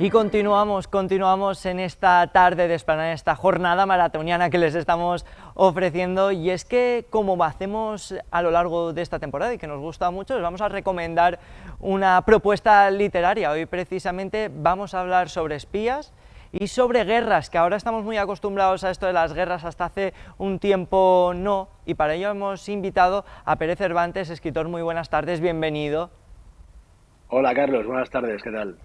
Y continuamos en esta tarde de Esplanada, en esta jornada maratoniana que les estamos ofreciendo, y es que, como hacemos a lo largo de esta temporada y que nos gusta mucho, les vamos a recomendar una propuesta literaria. Hoy precisamente vamos a hablar sobre espías y sobre guerras, que ahora estamos muy acostumbrados a esto de las guerras, hasta hace un tiempo no, y para ello hemos invitado a Pere Cervantes, escritor. Muy buenas tardes, bienvenido. Hola Carlos, buenas tardes, ¿qué tal?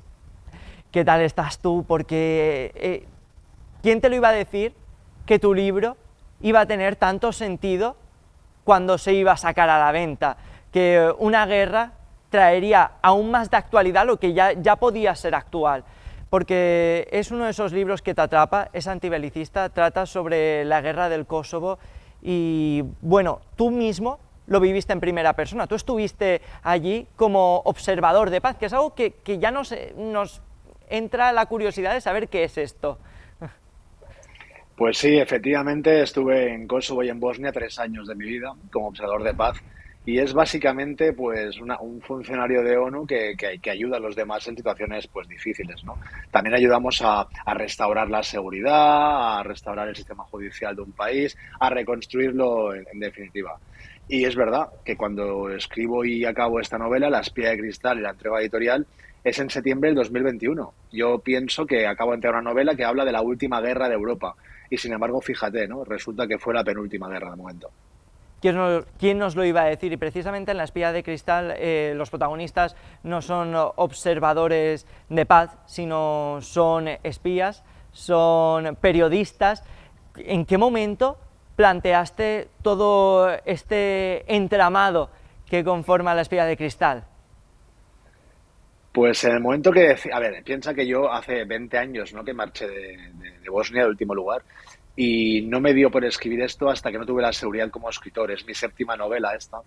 ¿Qué tal estás tú? Porque ¿quién te lo iba a decir que tu libro iba a tener tanto sentido cuando se iba a sacar a la venta? Que una guerra traería aún más de actualidad lo que ya podía ser actual. Porque es uno de esos libros que te atrapa, es antibelicista, trata sobre la guerra del Kosovo y, bueno, tú mismo lo viviste en primera persona. Tú estuviste allí como observador de paz, que es algo que ya nos entra la curiosidad de saber qué es esto. Pues sí, efectivamente estuve en Kosovo y en Bosnia 3 años de mi vida como observador de paz y es básicamente pues un funcionario de ONU que ayuda a los demás en situaciones pues difíciles, ¿no? También ayudamos a restaurar la seguridad, a restaurar el sistema judicial de un país, a reconstruirlo en definitiva. Y es verdad que cuando escribo y acabo esta novela, La espía de cristal y la entrega editorial, es en septiembre del 2021. Yo pienso que acabo de entregar una novela que habla de la última guerra de Europa. Y sin embargo, fíjate, ¿no? Resulta que fue la penúltima guerra de momento. ¿Quién nos lo iba a decir? Y precisamente en La espía de cristal los protagonistas no son observadores de paz, sino son espías, son periodistas. ¿En qué momento planteaste todo este entramado que conforma La espía de cristal? Pues en el momento que... A ver, piensa que yo hace 20 años, ¿no? Que marché de Bosnia, de último lugar, y no me dio por escribir esto hasta que no tuve la seguridad como escritor. Es mi séptima novela esta,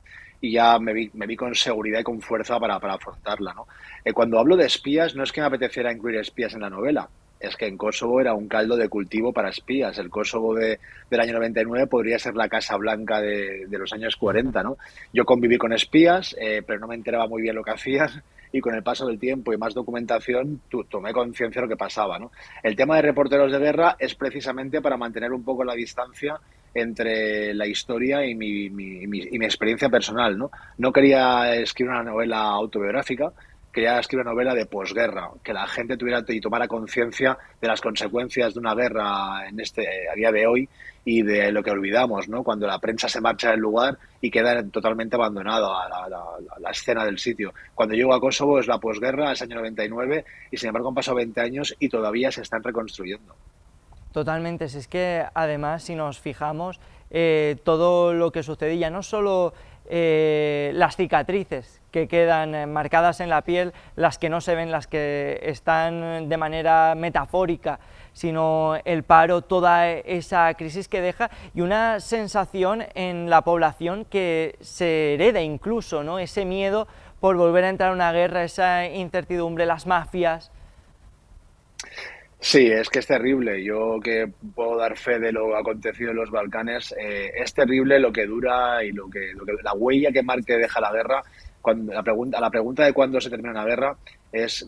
y ya me vi con seguridad y con fuerza para afrontarla, ¿no? Cuando hablo de espías, no es que me apeteciera incluir espías en la novela, es que en Kosovo era un caldo de cultivo para espías. El Kosovo del año 99 podría ser la Casa Blanca de los años 40, ¿no? Yo conviví con espías, pero no me enteraba muy bien lo que hacían, y con el paso del tiempo y más documentación tomé conciencia de lo que pasaba, ¿no? El tema de reporteros de guerra es precisamente para mantener un poco la distancia entre la historia y mi experiencia personal, ¿no? No quería escribir una novela autobiográfica, quería escribir una novela de posguerra, que la gente tuviera y tomara conciencia de las consecuencias de una guerra a día de hoy, y de lo que olvidamos, ¿no? Cuando la prensa se marcha del lugar y queda totalmente abandonado a la escena del sitio. Cuando llego a Kosovo es la posguerra, es año 99, y sin embargo han pasado 20 años y todavía se están reconstruyendo. Totalmente, si es que además, si nos fijamos, todo lo que sucedía, no solo las cicatrices que quedan marcadas en la piel, las que no se ven, las que están de manera metafórica, sino el paro, toda esa crisis que deja, y una sensación en la población que se hereda incluso, ¿no? Ese miedo por volver a entrar a una guerra, esa incertidumbre, las mafias. Sí, es que es terrible. Yo que puedo dar fe de lo acontecido en los Balcanes, es terrible lo que dura y la huella que marque deja la guerra. Cuando, la pregunta de cuándo se termina una guerra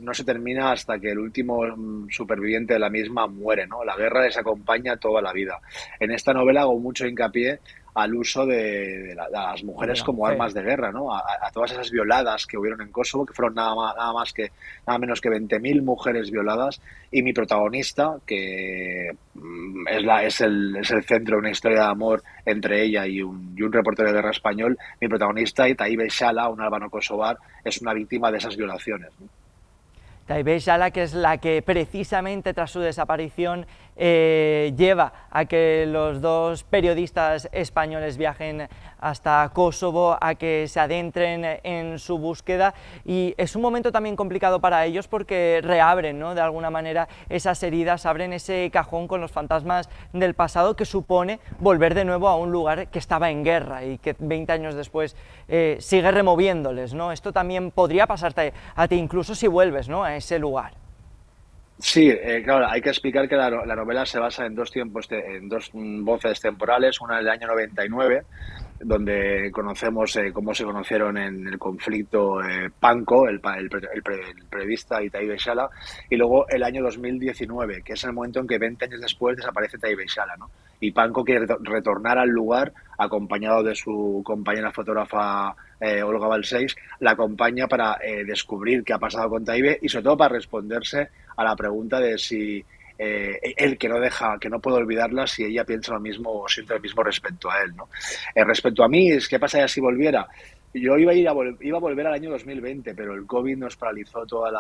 no se termina hasta que el último superviviente de la misma muere, ¿no? La guerra les acompaña toda la vida. En esta novela hago mucho hincapié al uso de las De mujeres la como mujer. armas de guerra, ¿no? A todas esas violadas que hubieron en Kosovo, que fueron nada menos que 20.000 mujeres violadas, y mi protagonista, que es el centro de una historia de amor entre ella y un reportero de guerra español. Mi protagonista, Taibeh Shala, un albano-kosovar, es una víctima de esas violaciones, ¿no? Taibeh Shala, que es la que precisamente tras su desaparición lleva a que los dos periodistas españoles viajen hasta Kosovo, a que se adentren en su búsqueda, y es un momento también complicado para ellos porque reabren, ¿no?, de alguna manera esas heridas, abren ese cajón con los fantasmas del pasado, que supone volver de nuevo a un lugar que estaba en guerra y que 20 años después sigue removiéndoles, ¿no? Esto también podría pasarte a ti incluso si vuelves, ¿no?, a ese lugar. Sí, claro, hay que explicar que la novela se basa en dos tiempos, en dos voces temporales, una del año 99, donde conocemos cómo se conocieron en el conflicto Panko, el periodista, y Taibbi Shala, y luego el año 2019, que es el momento en que 20 años después desaparece Taibbi Shala, ¿no? Y Panko quiere retornar al lugar acompañado de su compañera fotógrafa Olga Balseis, la acompaña para descubrir qué ha pasado con Taibbi y sobre todo para responderse a la pregunta de si él que no deja, que no puede olvidarla, si ella piensa lo mismo o siente lo mismo respecto a él, ¿no? Respecto a mí, ¿qué pasaría si volviera? Yo iba a volver al año 2020, pero el COVID nos paralizó todos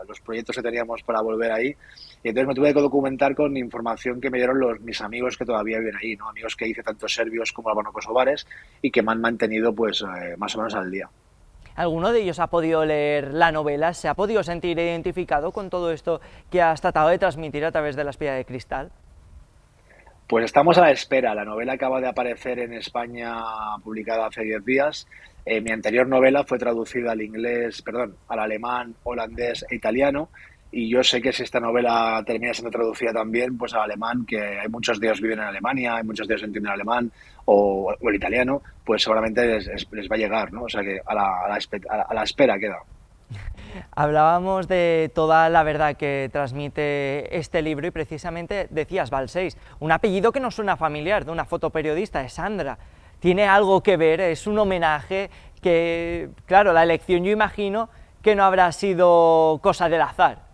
los proyectos que teníamos para volver ahí. Y entonces me tuve que documentar con información que me dieron mis amigos que todavía viven ahí, ¿no? Amigos que hice tanto serbios como albano-kosovares y que me han mantenido pues más o menos al día. ¿Alguno de ellos ha podido leer la novela? ¿Se ha podido sentir identificado con todo esto que has tratado de transmitir a través de La espía de cristal? Pues estamos a la espera. La novela acaba de aparecer en España, publicada hace 10 días. Mi anterior novela fue traducida al inglés, perdón, al alemán, holandés e italiano. Y yo sé que si esta novela termina siendo traducida también, pues al alemán, que hay muchos de ellos viven en Alemania, hay muchos de ellos entienden alemán o el italiano, pues seguramente les va a llegar, ¿no? O sea que a la espera queda. Hablábamos de toda la verdad que transmite este libro y precisamente decías Balseis, un apellido que no suena familiar, de una fotoperiodista, es Sandra. Tiene algo que ver, es un homenaje que, claro, la elección yo imagino que no habrá sido cosa del azar.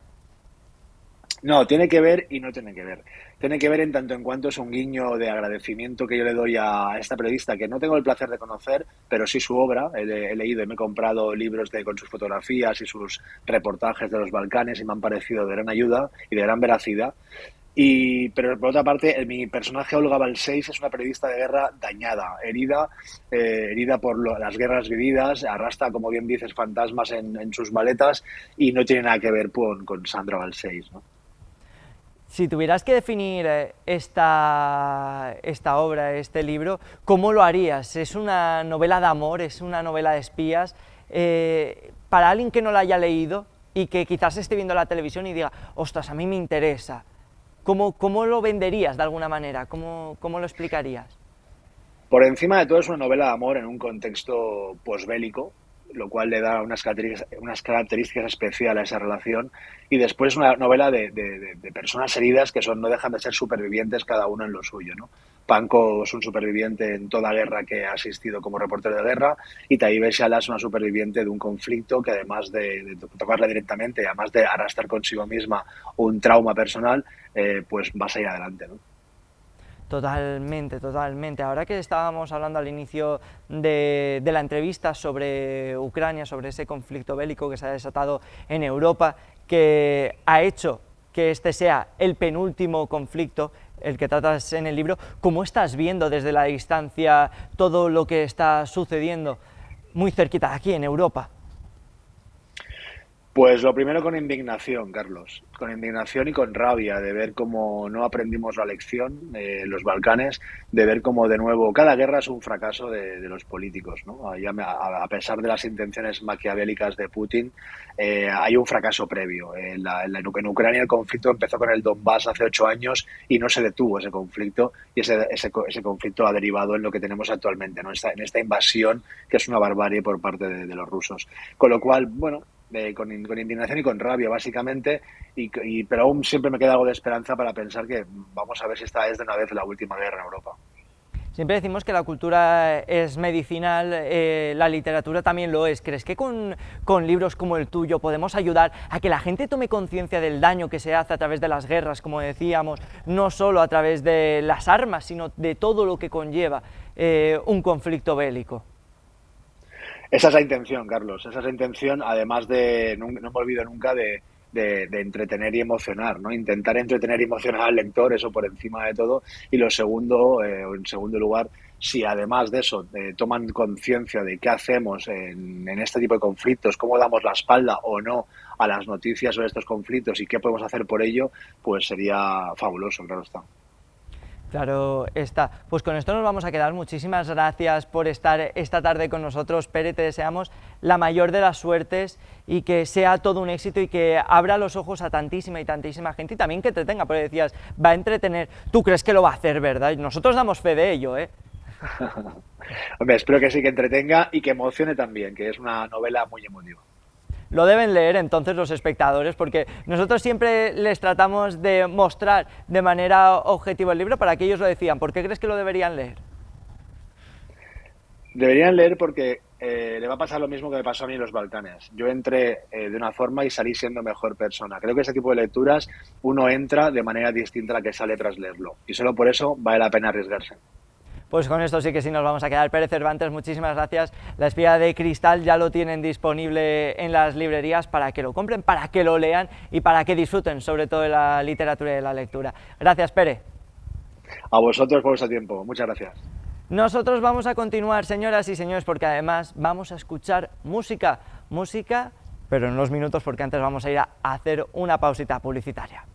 No, tiene que ver y no tiene que ver. Tiene que ver en tanto en cuanto es un guiño de agradecimiento que yo le doy a esta periodista que no tengo el placer de conocer, pero sí su obra. He leído y me he comprado libros con sus fotografías y sus reportajes de los Balcanes y me han parecido de gran ayuda y de gran veracidad. Pero por otra parte, mi personaje Olga Balseis es una periodista de guerra dañada, herida por las guerras vividas, arrastra, como bien dices, fantasmas en sus maletas y no tiene nada que ver con Sandra Balseis, ¿no? Si tuvieras que definir esta obra, este libro, ¿cómo lo harías? ¿Es una novela de amor? ¿Es una novela de espías? Para alguien que no la haya leído y que quizás esté viendo la televisión y diga, ostras, a mí me interesa, ¿cómo lo venderías de alguna manera? ¿Cómo lo explicarías? Por encima de todo es una novela de amor en un contexto posbélico, lo cual le da unas características especiales a esa relación. Y después es una novela de personas heridas que no dejan de ser supervivientes cada uno en lo suyo, ¿no? Panko es un superviviente en toda guerra que ha asistido como reportero de guerra y Taibbi Shala es una superviviente de un conflicto que además de tocarla directamente, además de arrastrar consigo misma un trauma personal, pues va a seguir adelante, ¿no? Totalmente, totalmente. Ahora que estábamos hablando al inicio de la entrevista sobre Ucrania, sobre ese conflicto bélico que se ha desatado en Europa, que ha hecho que este sea el penúltimo conflicto, el que tratas en el libro, ¿cómo estás viendo desde la distancia todo lo que está sucediendo muy cerquita de aquí en Europa? Pues lo primero con indignación, Carlos, con indignación y con rabia de ver cómo no aprendimos la lección en los Balcanes, de ver cómo de nuevo cada guerra es un fracaso de los políticos, ¿no? A pesar de las intenciones maquiavélicas de Putin, hay un fracaso previo. En Ucrania el conflicto empezó con el Donbass hace 8 años y no se detuvo ese conflicto y ese conflicto ha derivado en lo que tenemos actualmente, ¿no? En esta invasión que es una barbarie por parte de los rusos. Con lo cual, bueno, con indignación y con rabia, básicamente, pero aún siempre me queda algo de esperanza para pensar que vamos a ver si esta es de una vez la última guerra en Europa. Siempre decimos que la cultura es medicinal, la literatura también lo es. ¿Crees que con libros como el tuyo podemos ayudar a que la gente tome conciencia del daño que se hace a través de las guerras, como decíamos, no solo a través de las armas, sino de todo lo que conlleva un conflicto bélico? Esa es la intención, Carlos, esa es la intención, además no me olvido nunca de entretener y emocionar, ¿no? Intentar entretener y emocionar al lector, eso por encima de todo. Y lo segundo, en segundo lugar, si además de eso toman conciencia de qué hacemos en este tipo de conflictos, cómo damos la espalda o no a las noticias sobre estos conflictos y qué podemos hacer por ello, pues sería fabuloso, claro está. Claro está. Pues con esto nos vamos a quedar. Muchísimas gracias por estar esta tarde con nosotros, Pere. Te deseamos la mayor de las suertes y que sea todo un éxito y que abra los ojos a tantísima y tantísima gente y también que entretenga, porque decías, va a entretener. ¿Tú crees que lo va a hacer, verdad? Nosotros damos fe de ello, ¿eh? Hombre, espero que sí, que entretenga y que emocione también, que es una novela muy emotiva. Lo deben leer entonces los espectadores, porque nosotros siempre les tratamos de mostrar de manera objetiva el libro para que ellos lo decidan. ¿Por qué crees que lo deberían leer? Deberían leer porque le va a pasar lo mismo que me pasó a mí en los Balcanes. Yo entré de una forma y salí siendo mejor persona. Creo que ese tipo de lecturas uno entra de manera distinta a la que sale tras leerlo. Y solo por eso vale la pena arriesgarse. Pues con esto sí que sí nos vamos a quedar. Pérez Cervantes, muchísimas gracias. La Espía de Cristal ya lo tienen disponible en las librerías para que lo compren, para que lo lean y para que disfruten sobre todo de la literatura y de la lectura. Gracias, Pere. A vosotros por vuestro tiempo. Muchas gracias. Nosotros vamos a continuar, señoras y señores, porque además vamos a escuchar música, pero en unos minutos, porque antes vamos a ir a hacer una pausita publicitaria.